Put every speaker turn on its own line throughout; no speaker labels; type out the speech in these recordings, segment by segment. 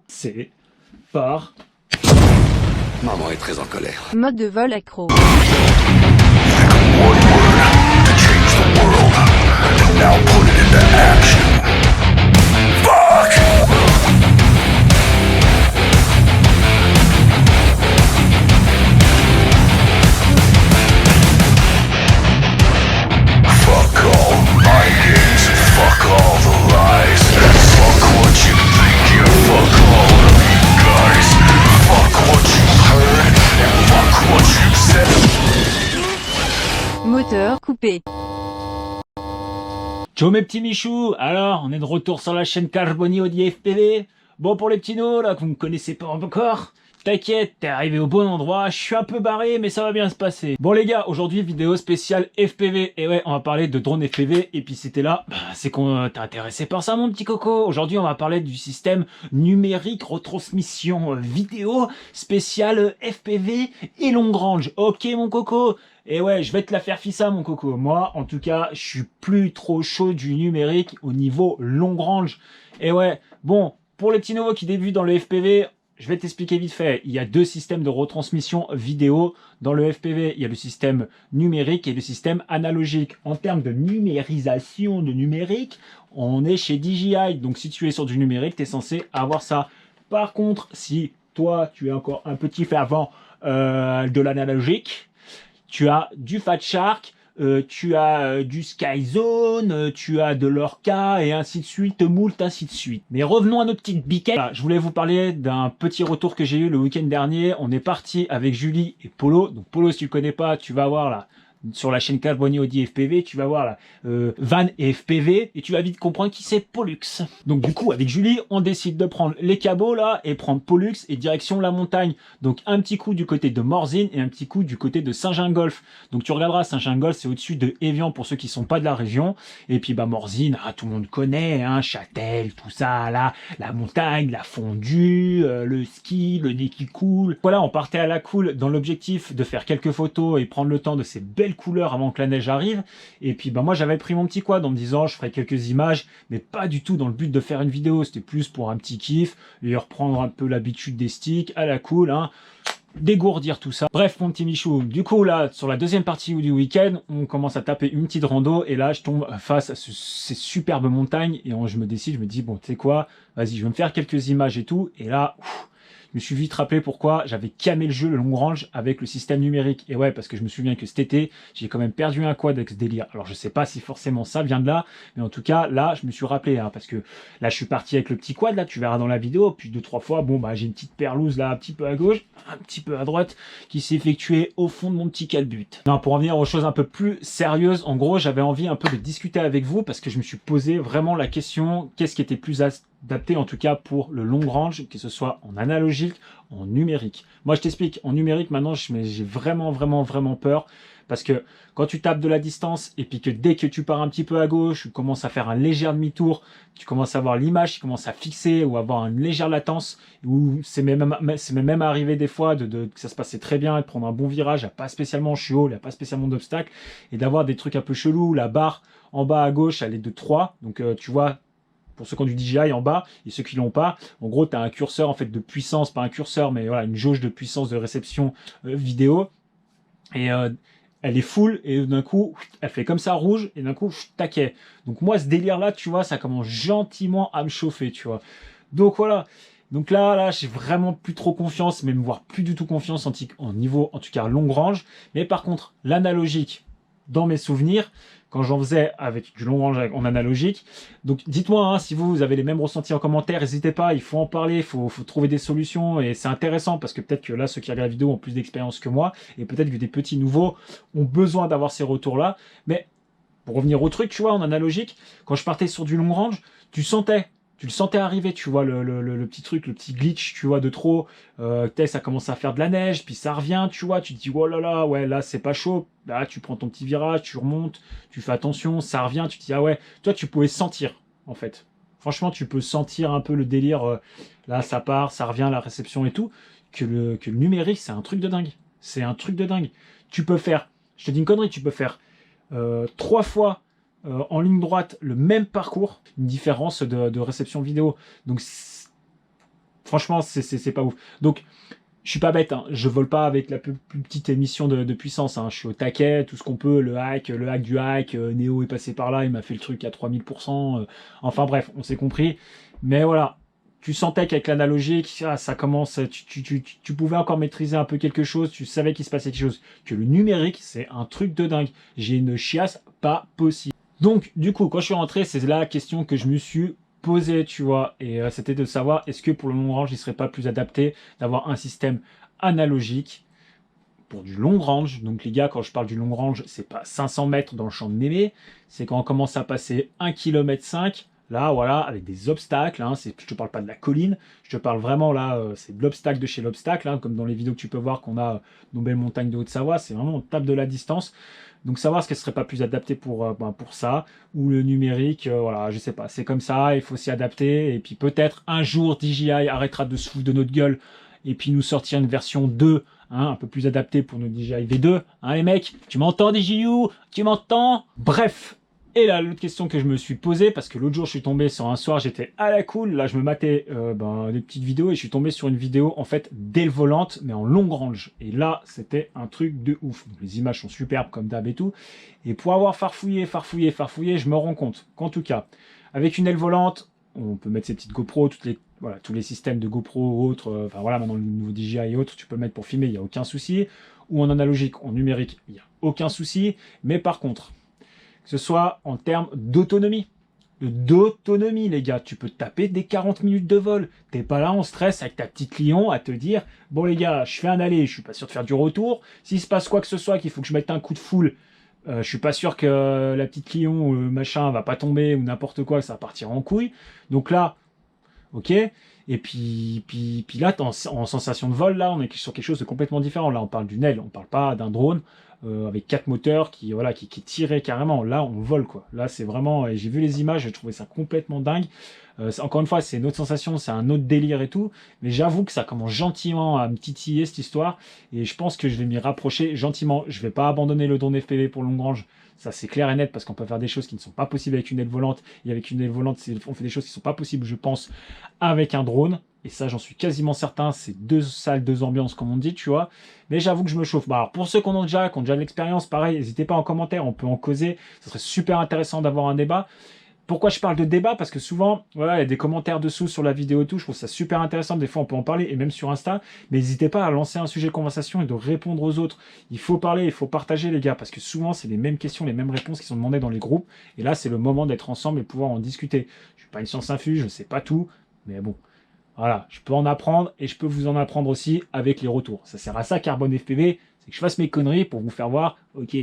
C'est par...
Maman est très en colère.
Mode de vol accro.
Now put it into action. Fuck! Fuck all my games, fuck all the lies. Fuck what you think you fuck all of you guys. Fuck what you heard and fuck what you said.
Moteur coupé.
Ciao mes petits michous. Alors, on est de retour sur la chaîne Carboni Audi FPV. Bon, pour les petits nos, là, que vous ne connaissez pas encore, t'inquiète, t'es arrivé au bon endroit. Je suis un peu barré, mais ça va bien se passer. Bon les gars, aujourd'hui, vidéo spéciale FPV. Et ouais, on va parler de drone FPV. Et puis si t'es là, c'est qu'on t'a intéressé par ça, mon petit coco. Aujourd'hui, on va parler du système numérique retransmission vidéo spécial FPV et long range. Ok, mon coco. Et ouais, je vais te la faire fissa, mon coco. Moi, en tout cas, je suis plus trop chaud du numérique au niveau long range. Et ouais, bon, pour les petits nouveaux qui débutent dans le FPV, je vais t'expliquer vite fait. Il y a deux systèmes de retransmission vidéo dans le FPV. Il y a le système numérique et le système analogique. En termes de numérisation de numérique, on est chez DJI. Donc, si tu es sur du numérique, tu es censé avoir ça. Par contre, si toi, tu es encore un petit fervent de l'analogique, tu as du Fat Shark, tu as du Skyzone, tu as de l'Orca et ainsi de suite, moult, ainsi de suite. Mais revenons à nos petites biquettes. Voilà, je voulais vous parler d'un petit retour que j'ai eu le week-end dernier. On est parti avec Julie et Polo. Donc Polo, si tu le connais pas, tu vas voir là. Sur la chaîne Carboni Audi FPV, tu vas voir là, Van et FPV, et tu vas vite comprendre qui c'est Pollux. Donc du coup, avec Julie, on décide de prendre les cabots là, et prendre Pollux, et direction la montagne. Donc un petit coup du côté de Morzine, et un petit coup du côté de Saint-Gingolph. Donc tu regarderas, Saint-Gingolph, c'est au-dessus de Évian, pour ceux qui sont pas de la région. Et puis bah Morzine, tout le monde connaît, hein, Châtel, tout ça, là, la montagne, la fondue, le ski, le nez qui coule. Voilà, on partait à la cool dans l'objectif de faire quelques photos et prendre le temps de ces belles couleurs avant que la neige arrive. Et puis bah moi j'avais pris mon petit quad en me disant je ferai quelques images, mais pas du tout dans le but de faire une vidéo. C'était plus pour un petit kiff et reprendre un peu l'habitude des sticks à la cool, hein, dégourdir tout ça. Bref, mon petit Michou, du coup là sur la deuxième partie du week-end, on commence à taper une petite rando et là je tombe face à ces superbes montagnes et je me décide, je me dis bon tu sais quoi, vas-y je vais me faire quelques images et tout. Et là je me suis vite rappelé pourquoi j'avais camé le jeu, le long range, avec le système numérique. Et ouais, parce que je me souviens que cet été, j'ai quand même perdu un quad avec ce délire. Alors, je sais pas si forcément ça vient de là, mais en tout cas, là, je me suis rappelé, hein, parce que là, je suis parti avec le petit quad, là, tu verras dans la vidéo, puis 2-3 fois, bon, bah, j'ai une petite perlouse, là, un petit peu à gauche, un petit peu à droite, qui s'est effectuée au fond de mon petit calbut. Non, pour en venir aux choses un peu plus sérieuses, en gros, j'avais envie un peu de discuter avec vous, parce que je me suis posé vraiment la question, qu'est-ce qui était plus adapté en tout cas pour le long range, que ce soit en analogique, en numérique. Moi je t'explique, en numérique maintenant j'ai vraiment peur parce que quand tu tapes de la distance et puis que dès que tu pars un petit peu à gauche, tu commences à faire un léger demi-tour, tu commences à voir l'image qui commence à fixer ou avoir une légère latence, ou c'est même arrivé des fois que ça se passait très bien et de prendre un bon virage, il n'y a pas spécialement chiot, il n'y a pas spécialement d'obstacle, et d'avoir des trucs un peu chelous, la barre en bas à gauche elle est de 3, donc tu vois, pour ceux qui ont du DJI en bas et ceux qui l'ont pas, en gros tu as un curseur en fait de puissance, pas un curseur mais voilà, une jauge de puissance de réception vidéo, et elle est full et d'un coup elle fait comme ça rouge et d'un coup taquet. Donc moi ce délire là tu vois, ça commence gentiment à me chauffer, tu vois. Donc voilà, donc là j'ai vraiment plus trop confiance, même voire plus du tout confiance en niveau en tout cas long range. Mais par contre l'analogique, dans mes souvenirs, quand j'en faisais avec du long range en analogique. Donc dites-moi hein, si vous avez les mêmes ressentis en commentaire, n'hésitez pas, il faut en parler, il faut trouver des solutions, et c'est intéressant parce que peut-être que là ceux qui regardent la vidéo ont plus d'expérience que moi, et peut-être que des petits nouveaux ont besoin d'avoir ces retours-là. Mais pour revenir au truc, tu vois, en analogique, quand je partais sur du long range, tu le sentais arriver, tu vois, le petit truc, le petit glitch, tu vois, de trop. Ça commence à faire de la neige, puis ça revient, tu vois, tu te dis, oh là là, ouais, là, c'est pas chaud. Là, tu prends ton petit virage, tu remontes, tu fais attention, ça revient, tu te dis, ah ouais, toi, tu pouvais sentir, en fait. Franchement, tu peux sentir un peu le délire, là, ça part, ça revient, la réception et tout, que le numérique, c'est un truc de dingue. C'est un truc de dingue. Tu peux faire, je te dis une connerie, tu peux faire 3 fois en ligne droite le même parcours, une différence de réception vidéo. Donc franchement, c'est pas ouf. Donc je suis pas bête, hein. Je vole pas avec la plus petite émission de puissance, hein. Je suis au taquet, tout ce qu'on peut, le hack du hack, Neo est passé par là, il m'a fait le truc à 3000%, enfin bref, on s'est compris. Mais voilà, tu sentais qu'avec l'analogique, ça commence, tu pouvais encore maîtriser un peu quelque chose, tu savais qu'il se passait quelque chose. Que le numérique, c'est un truc de dingue. J'ai une chiasse pas possible. Donc, du coup, quand je suis rentré, c'est la question que je me suis posée, tu vois, et c'était de savoir, est-ce que pour le long range, il serait pas plus adapté d'avoir un système analogique pour du long range. Donc les gars, quand je parle du long range, c'est pas 500 mètres dans le champ de Mémé, c'est quand on commence à passer 1,5 km. Là, voilà, avec des obstacles, hein, je te parle pas de la colline, je te parle vraiment là, c'est de l'obstacle de chez l'obstacle, hein, comme dans les vidéos que tu peux voir qu'on a nos belles montagnes de Haute-Savoie, c'est vraiment on tape de la distance. Donc savoir ce qu'elle serait pas plus adapté pour ça, ou le numérique, voilà, je sais pas, c'est comme ça, il faut s'y adapter, et puis peut-être un jour DJI arrêtera de se foutre de notre gueule, et puis nous sortir une version 2, hein, un peu plus adaptée pour nos DJI V2, hein les mecs, tu m'entends DJU, tu m'entends? Bref. Et là, l'autre question que je me suis posée, parce que l'autre jour, je suis tombé sur un soir, j'étais à la cool, là, je me matais des petites vidéos, et je suis tombé sur une vidéo, en fait, d'aile volante, mais en long range. Et là, c'était un truc de ouf. Donc, les images sont superbes, comme d'hab et tout. Et pour avoir farfouillé, je me rends compte qu'en tout cas, avec une aile volante, on peut mettre ces petites GoPro, tous les systèmes de GoPro ou autres, enfin voilà, maintenant le nouveau DJI et autres, tu peux le mettre pour filmer, il n'y a aucun souci. Ou en analogique, en numérique, il n'y a aucun souci. Mais par contre, que ce soit en termes d'autonomie. D'autonomie, les gars. Tu peux te taper des 40 minutes de vol. T'es pas là en stress avec ta petite Lion à te dire « Bon, les gars, je fais un aller, je suis pas sûr de faire du retour. S'il se passe quoi que ce soit, qu'il faut que je mette un coup de foule, je suis pas sûr que la petite Lion ou le machin va pas tomber ou n'importe quoi, que ça va partir en couille. » Donc là, ok. Et puis là, en sensation de vol, là, on est sur quelque chose de complètement différent. Là, on parle d'une aile, on parle pas d'un drone avec 4 moteurs qui est tiré carrément. Là, on vole, quoi. Là, c'est vraiment... Et j'ai vu les images, j'ai trouvé ça complètement dingue. Encore une fois, c'est une autre sensation, c'est un autre délire et tout. Mais j'avoue que ça commence gentiment à me titiller, cette histoire. Et je pense que je vais m'y rapprocher gentiment. Je vais pas abandonner le drone FPV pour long range. Ça, c'est clair et net, parce qu'on peut faire des choses qui ne sont pas possibles avec une aile volante. Et avec une aile volante, on fait des choses qui ne sont pas possibles, je pense, avec un drone. Et ça, j'en suis quasiment certain. C'est 2 salles, 2 ambiances, comme on dit, tu vois. Mais j'avoue que je me chauffe. Bah, alors, pour ceux qui ont déjà de l'expérience, pareil, n'hésitez pas en commentaire, on peut en causer. Ce serait super intéressant d'avoir un débat. Pourquoi je parle de débat? Parce que souvent, voilà, il y a des commentaires dessous sur la vidéo et tout. Je trouve ça super intéressant. Des fois, on peut en parler, et même sur Insta. Mais n'hésitez pas à lancer un sujet de conversation et de répondre aux autres. Il faut parler, il faut partager, les gars. Parce que souvent, c'est les mêmes questions, les mêmes réponses qui sont demandées dans les groupes. Et là, c'est le moment d'être ensemble et de pouvoir en discuter. Je suis pas une science infuse, je ne sais pas tout. Mais bon, voilà, je peux en apprendre et je peux vous en apprendre aussi avec les retours. Ça sert à ça, Carbone FPV. C'est que je fasse mes conneries pour vous faire voir, ok,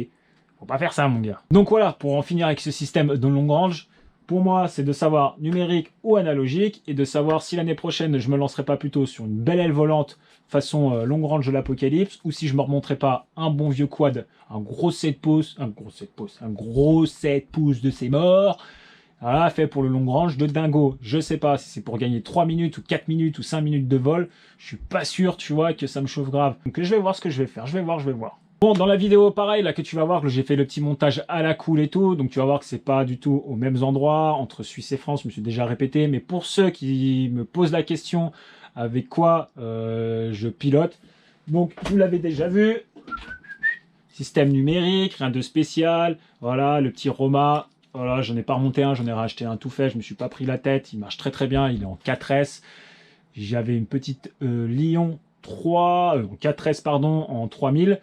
faut pas faire ça, mon gars. Donc voilà, pour en finir avec ce système de long range, pour moi, c'est de savoir numérique ou analogique et de savoir si l'année prochaine, je me lancerai pas plutôt sur une belle aile volante façon long range de l'apocalypse ou si je me remonterai pas un bon vieux quad, un gros 7 pouces de ses morts, voilà, fait pour le long range de dingo. Je sais pas si c'est pour gagner 3 minutes ou 4 minutes ou 5 minutes de vol. Je suis pas sûr, tu vois, que ça me chauffe grave. Donc je vais voir ce que je vais faire. Je vais voir. Bon, dans la vidéo, pareil, là, que tu vas voir, que j'ai fait le petit montage à la cool et tout, donc tu vas voir que c'est pas du tout aux mêmes endroits, entre Suisse et France, je me suis déjà répété, mais pour ceux qui me posent la question avec quoi je pilote, donc vous l'avez déjà vu, système numérique, rien de spécial, voilà, le petit Roma, voilà, j'en ai pas remonté un, j'en ai racheté un tout fait, je me suis pas pris la tête, il marche très très bien, il est en 4S, j'avais une petite Lion 4S pardon, en 3000,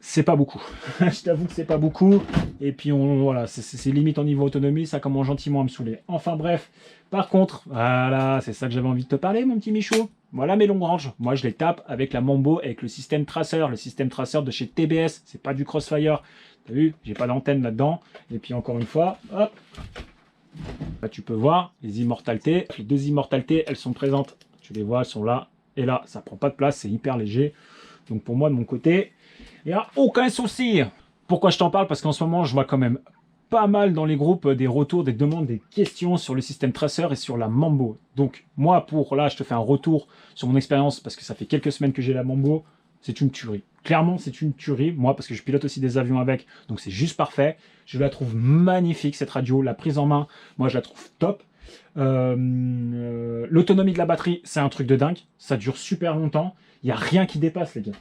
c'est pas beaucoup. Je t'avoue que c'est pas beaucoup. Et puis voilà, c'est limite en niveau autonomie, ça commence gentiment à me saouler. Enfin bref, par contre, voilà, c'est ça que j'avais envie de te parler, mon petit Michou. Voilà mes longs ranges. Moi, je les tape avec la Mambo, avec le système Tracer de chez TBS. C'est pas du Crossfire. T'as vu, j'ai pas d'antenne là-dedans. Et puis encore une fois, hop. Là, tu peux voir les immortalités. Les 2 immortalités, elles sont présentes. Tu les vois, elles sont là. Et là, ça prend pas de place, c'est hyper léger. Donc pour moi, de mon côté, il n'y a aucun souci. Pourquoi je t'en parle? Parce qu'en ce moment, je vois quand même pas mal dans les groupes des retours, des demandes, des questions sur le système Tracer et sur la Mambo. Donc moi, là, je te fais un retour sur mon expérience parce que ça fait quelques semaines que j'ai la Mambo. C'est une tuerie. Clairement, c'est une tuerie, moi, parce que je pilote aussi des avions avec, donc c'est juste parfait. Je la trouve magnifique, cette radio. La prise en main, moi, je la trouve top. L'autonomie de la batterie, c'est un truc de dingue. Ça dure super longtemps. Il n'y a rien qui dépasse, les gars.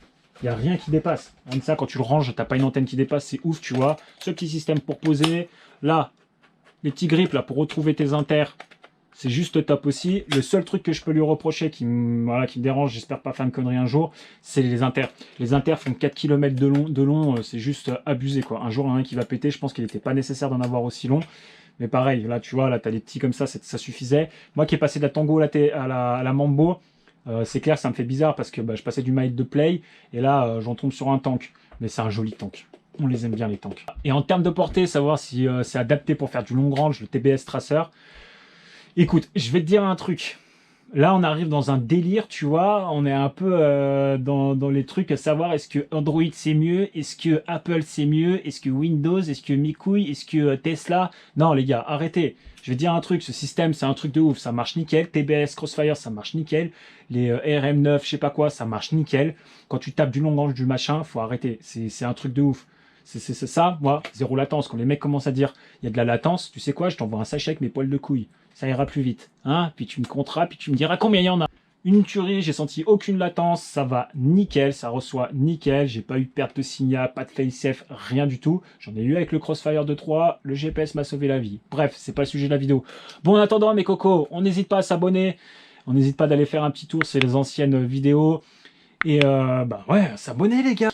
Il n'y a rien qui dépasse. Même ça, quand tu le ranges, t'as pas une antenne qui dépasse, c'est ouf, tu vois. Ce petit système pour poser. Là, les petits grips là, pour retrouver tes inters, c'est juste top aussi. Le seul truc que je peux lui reprocher qui me dérange, j'espère pas faire une connerie un jour, c'est les inters. Les inters font 4 km de long, c'est juste abusé, quoi. Un jour, il y en a un qui va péter, je pense qu'il n'était pas nécessaire d'en avoir aussi long. Mais pareil, là, tu vois, là, tu as des petits comme ça suffisait. Moi qui ai passé de la Tango à la Mambo, c'est clair, ça me fait bizarre parce que je passais du mild de play, et là, j'en tombe sur un tank. Mais c'est un joli tank. On les aime bien, les tanks. Et en termes de portée, savoir si c'est adapté pour faire du long range, le TBS Tracer. Écoute, je vais te dire un truc. Là, on arrive dans un délire, tu vois. On est un peu dans les trucs à savoir est-ce que Android c'est mieux, est-ce que Apple c'est mieux, est-ce que Windows, est-ce que Mikoui, est-ce que Tesla. Non, les gars, arrêtez. Je vais te dire un truc, ce système, c'est un truc de ouf. Ça marche nickel. TBS Crossfire, ça marche nickel. Les RM9, je sais pas quoi, ça marche nickel. Quand tu tapes du long range du machin, faut arrêter. C'est un truc de ouf. C'est ça, moi, zéro latence. Quand les mecs commencent à dire il y a de la latence, tu sais quoi, je t'envoie un sachet avec mes poils de couilles. Ça ira plus vite. Hein, puis tu me compteras, puis tu me diras combien il y en a. Une tuerie, j'ai senti aucune latence, ça va nickel, ça reçoit nickel, j'ai pas eu de perte de signal, pas de fail-safe, rien du tout. J'en ai eu avec le Crossfire 2.3, le GPS m'a sauvé la vie. Bref, c'est pas le sujet de la vidéo. Bon, en attendant, mes cocos, on n'hésite pas à s'abonner, on n'hésite pas d'aller faire un petit tour, c'est les anciennes vidéos. Et ouais, s'abonner les gars.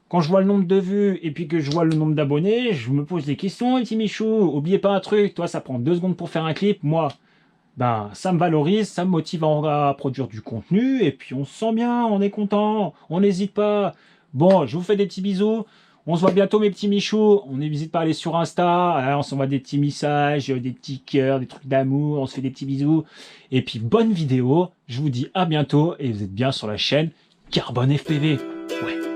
Quand je vois le nombre de vues et puis que je vois le nombre d'abonnés, je me pose des questions, les petits Michou. Oubliez pas un truc, toi, ça prend 2 secondes pour faire un clip. Moi, ça me valorise, ça me motive à produire du contenu. Et puis, on se sent bien, on est content, on n'hésite pas. Bon, je vous fais des petits bisous. On se voit bientôt, mes petits Michou. On n'hésite pas à aller sur Insta. On s'envoie des petits messages, des petits cœurs, des trucs d'amour. On se fait des petits bisous. Et puis, bonne vidéo. Je vous dis à bientôt. Et vous êtes bien sur la chaîne Carbone FPV. Ouais.